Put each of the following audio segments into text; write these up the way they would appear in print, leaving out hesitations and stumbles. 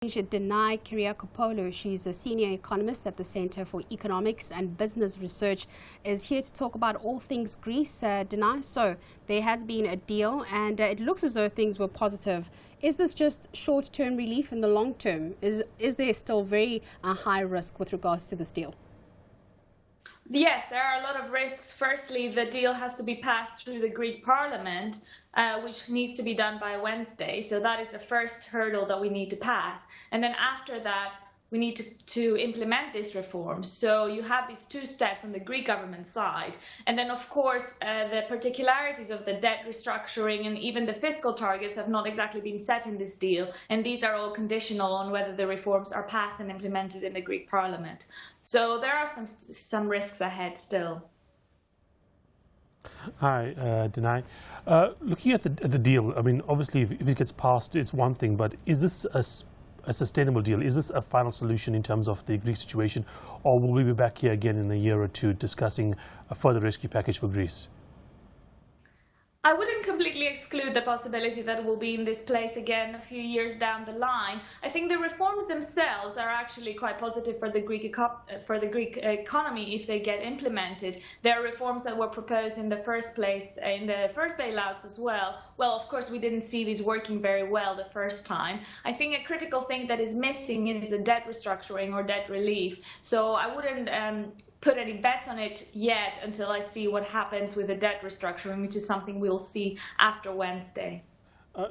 Danae Kyriakopoulou, she's a senior economist at the Center for Economics and Business Research, is here to talk about all things Greece. Danae, so there has been a deal and it looks as though things were positive. Is this just short-term relief in the long term? Is there still very high risk with regards to this deal? Yes, there are a lot of risks. Firstly, the deal has to be passed through the Greek parliament, which needs to be done by Wednesday. So that is the first hurdle that we need to pass. And then after that, we need to implement these reforms. So you have these two steps on the Greek government side. And then, of course, the particularities of the debt restructuring and even the fiscal targets have not exactly been set in this deal. And these are all conditional on whether the reforms are passed and implemented in the Greek parliament. So there are some risks ahead still. Hi, Danae. Looking at the deal, I mean, obviously, if it gets passed, it's one thing, but is this a sustainable deal? Is this a final solution in terms of the Greek situation, or will we be back here again in a year or two discussing a further rescue package for Greece? I wouldn't completely exclude the possibility that we'll be in this place again a few years down the line. I think the reforms themselves are actually quite positive for the Greek economy if they get implemented. There are reforms that were proposed in the first place, in the first bailouts as well. Well, of course, we didn't see these working very well the first time. I think a critical thing that is missing is the debt restructuring or debt relief. So I wouldn't put any bets on it yet until I see what happens with the debt restructuring, which is something we'll see after Wednesday.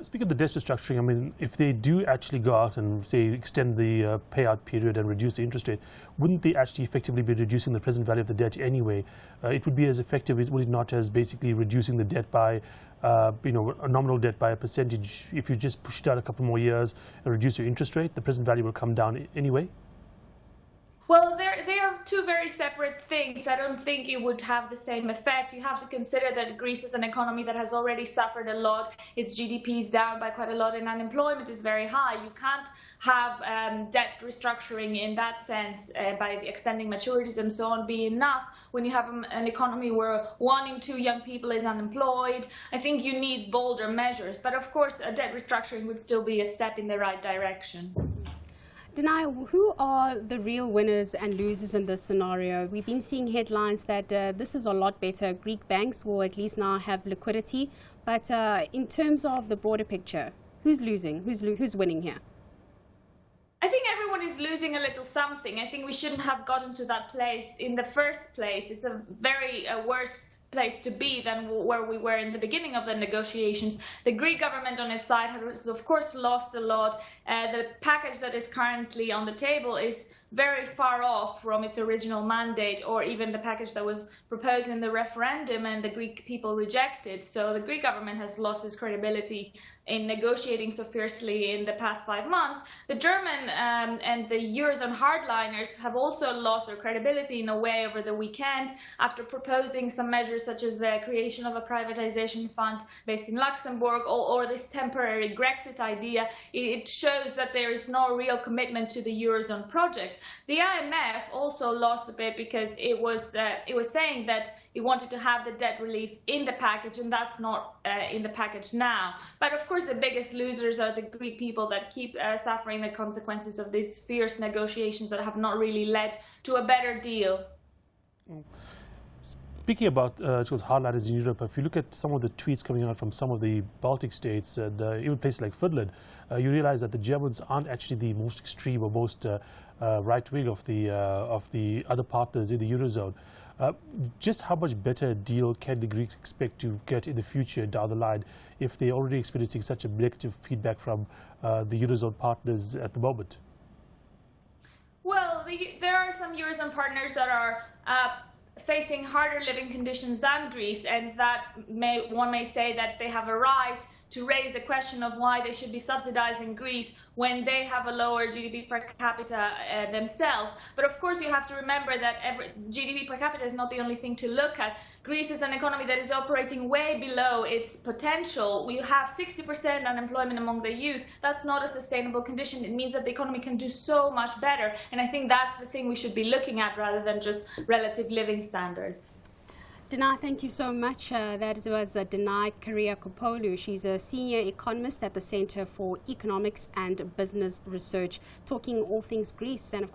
Speaking of the debt restructuring, I mean, if they do actually go out and, say, extend the payout period and reduce the interest rate, wouldn't they actually effectively be reducing the present value of the debt anyway? It would be as effective, would it not, as basically reducing the debt by, a nominal debt by a percentage. If you just push it out a couple more years and reduce your interest rate, the present value will come down anyway? Well, they are two very separate things. I don't think it would have the same effect. You have to consider that Greece is an economy that has already suffered a lot. Its GDP is down by quite a lot and unemployment is very high. You can't have debt restructuring in that sense by extending maturities and so on be enough when you have an economy where 1 in 2 young people is unemployed. I think you need bolder measures. But of course, a debt restructuring would still be a step in the right direction. Danae, who are the real winners and losers in this scenario? We've been seeing headlines that this is a lot better. Greek banks will at least now have liquidity. But in terms of the broader picture, who's losing? Who's winning here? I think everyone is losing a little something. I think we shouldn't have gotten to that place in the first place. It's a very worse place to be than where we were in the beginning of the negotiations. The Greek government on its side has, of course, lost a lot. The package that is currently on the table is very far off from its original mandate, or even the package that was proposed in the referendum and the Greek people rejected. So the Greek government has lost its credibility in negotiating so fiercely in the past 5 months. The German and the Eurozone hardliners have also lost their credibility in a way over the weekend after proposing some measures such as the creation of a privatization fund based in Luxembourg or this temporary Grexit idea. It shows that there is no real commitment to the Eurozone project. The IMF also lost a bit because it was saying that it wanted to have the debt relief in the package, and that's not in the package now. But of course, the biggest losers are the Greek people that keep suffering the consequences of these fierce negotiations that have not really led to a better deal. Speaking about hardliners in Europe, if you look at some of the tweets coming out from some of the Baltic states and even places like Finland, you realize that the Germans aren't actually the most extreme or most right-wing of the other partners in the Eurozone. Just how much better a deal can the Greeks expect to get in the future down the line if they're already experiencing such a negative feedback from the Eurozone partners at the moment? Well, there are some Eurozone partners that are facing harder living conditions than Greece, and that one may say that they have a right to raise the question of why they should be subsidizing Greece when they have a lower GDP per capita themselves. But of course, you have to remember that GDP per capita is not the only thing to look at. Greece is an economy that is operating way below its potential. We have 60% unemployment among the youth. That's not a sustainable condition. It means that the economy can do so much better. And I think that's the thing we should be looking at rather than just relative living standards. Danae, thank you so much. That was Danae Kyriakopoulou. She's a senior economist at the Center for Economics and Business Research, talking all things Greece. And of